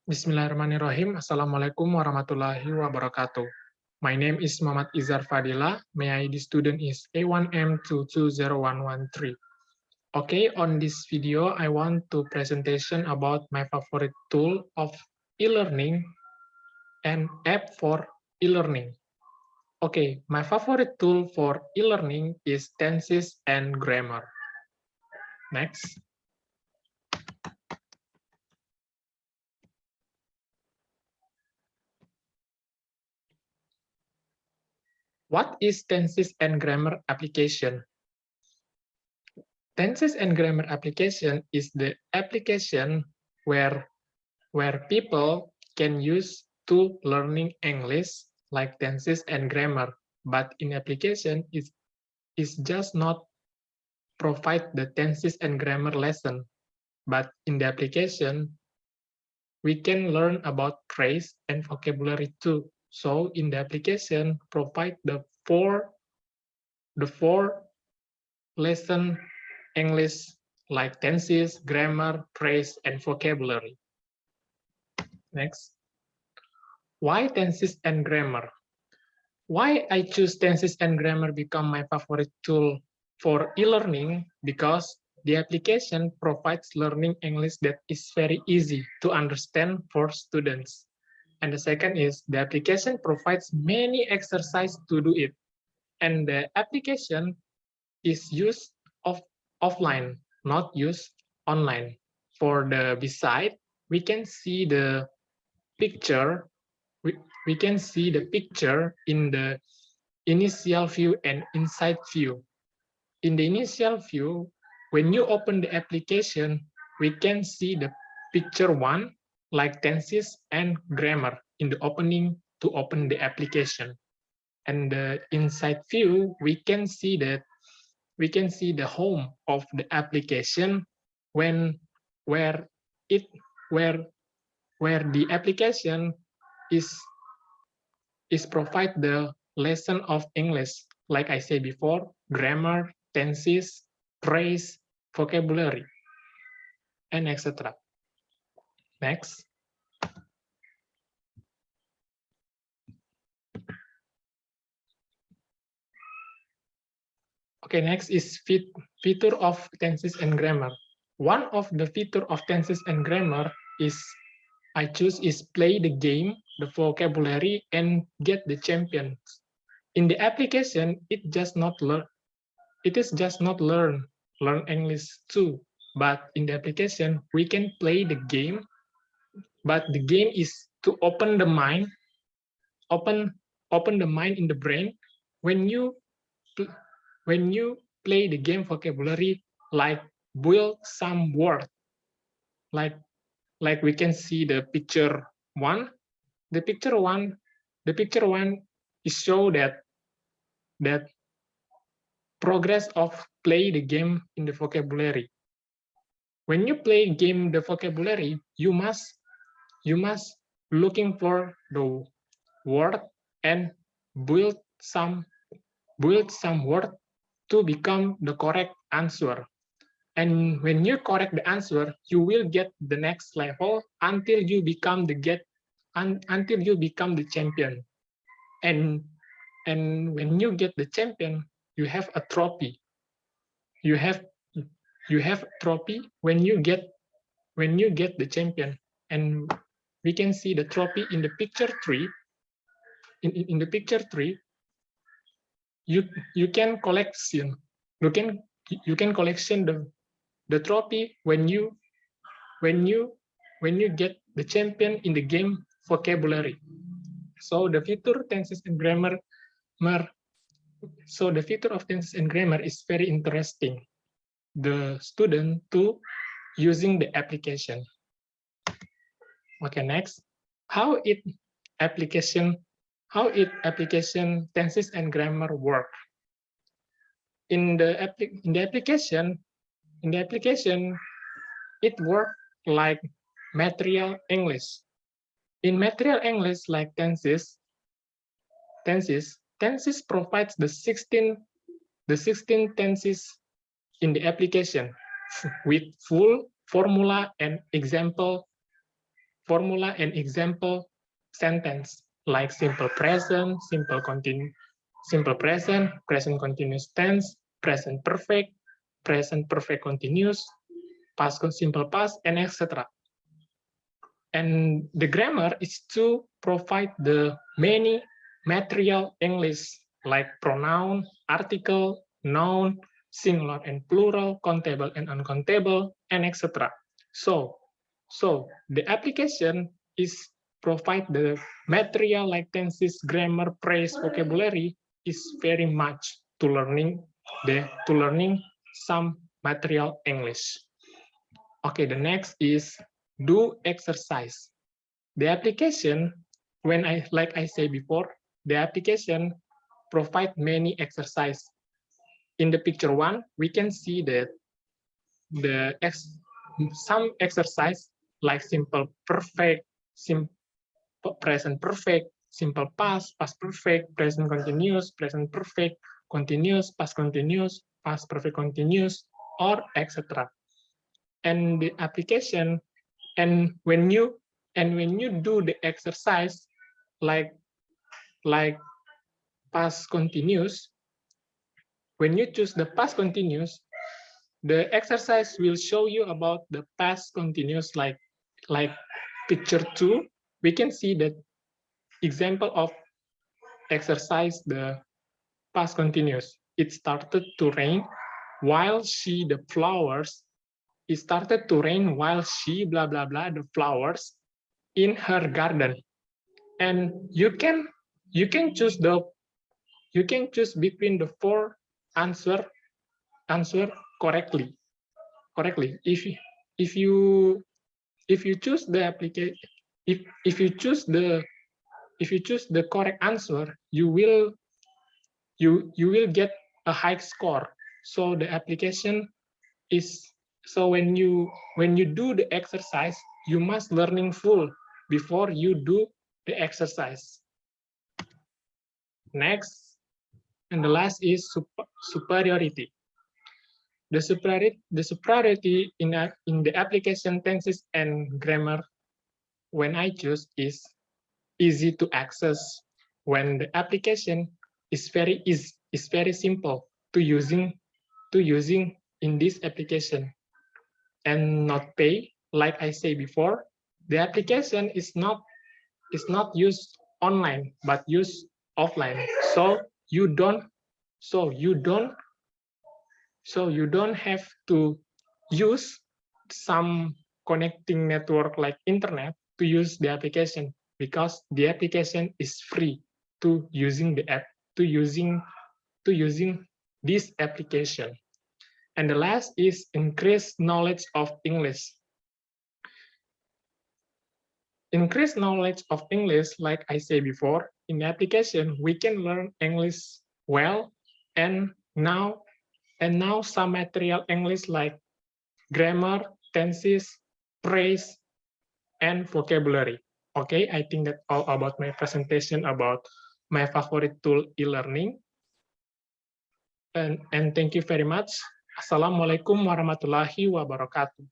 Bismillahirrahmanirrahim. Assalamualaikum warahmatullahi wabarakatuh. My name is Muhammad Izar Fadila. May I the student is A1M220113. Okay, on this video, I want to presentation about my favorite tool of e-learning and app for e-learning. Okay, my favorite tool for e-learning is Tenses and Grammar. Next. What is Tenses and Grammar application? Tenses and Grammar application is the application where people can use to learning English like tenses and grammar, but in application is just not provide the tenses and grammar lesson, but in the application we can learn about phrase and vocabulary too. So in the application provide the four lesson English like tenses, grammar, phrase, and vocabulary. Next. Why tenses and grammar? Why I choose tenses and grammar become my favorite tool for e-learning? Because the application provides learning English that is very easy to understand for students. And the second is the application provides many exercises to do it. And the application is used offline, not used online. For the beside, we can see the picture. We can see the picture in the initial view and inside view. In the initial view, when you open the application, we can see the picture one, like tenses and grammar in the opening to open the application. And the inside view, we can see the home of the application where the application is provide the lesson of English, like I said before, grammar, tenses, phrase, vocabulary, and etc. Next. Okay, next is feature of tenses and grammar. One of the feature of tenses and grammar is I choose is play the game, the vocabulary, and get the champions. In the application, it is just not learn English too. But in the application, we can play the game, but the game is to open the mind, open the mind in the brain. When you play the game vocabulary, like build some word, like we can see the picture one. The picture one is show that progress of play the game in the vocabulary. When you play game the vocabulary, you must looking for the word and build some word to become the correct answer. And when you correct the answer, you will get the next level until you become the champion. And when you get the champion, you have a trophy. You have trophy when you get the champion. And we can see the trophy in the picture 3. In the picture 3, you can collection the trophy when you get the champion in the game vocabulary. So the feature tenses and grammar is very interesting the student to using the application. Okay, next, how application tenses and grammar work. In the application, it works like material English. In material English, like tenses provides the 16 tenses in the application with full formula and example formula and example sentence like simple present, simple present, present continuous tense, present perfect continuous, past simple past, and etc. And the grammar is to provide the many material English like pronoun, article, noun, singular and plural, countable and uncountable, and etc. So the application is provide the material like tenses, grammar, phrase, vocabulary is very much to learning some material English. Okay, the next is do exercise. The application, like I said before, the application provide many exercise. In the picture 1, we can see that some exercise like simple perfect, present perfect, simple past perfect, present continuous, present perfect, continuous, past perfect continuous, or etc. And the application, and when you do the exercise like past continuous, when you choose the past continuous, the exercise will show you about the past continuous like picture 2. We can see that example of exercise the past continuous. It started to rain while the flowers. It started to rain while she blah blah blah the flowers in her garden. And you can choose between the 4 answer correctly. If you choose the application, if you choose the correct answer, you will get a high score. So the application is, so when you do the exercise, you must learning full before you do the exercise. Next, and the last is superiority. The superiority in the application tenses and grammar when I choose is easy to access. When the application is very simple to using in this application, and not pay. Like I say before, the application is not used online but used offline. So you don't have to use some connecting network like internet to use the application, because the application is free to using the app, to using this application. And the last is increase knowledge of English. Increase knowledge of English, like I said before, in the application, we can learn English well, and now some material English like grammar, tenses, phrase, and vocabulary. Okay, I think that's all about my presentation about my favorite tool e-learning. And thank you very much. Assalamualaikum warahmatullahi wabarakatuh.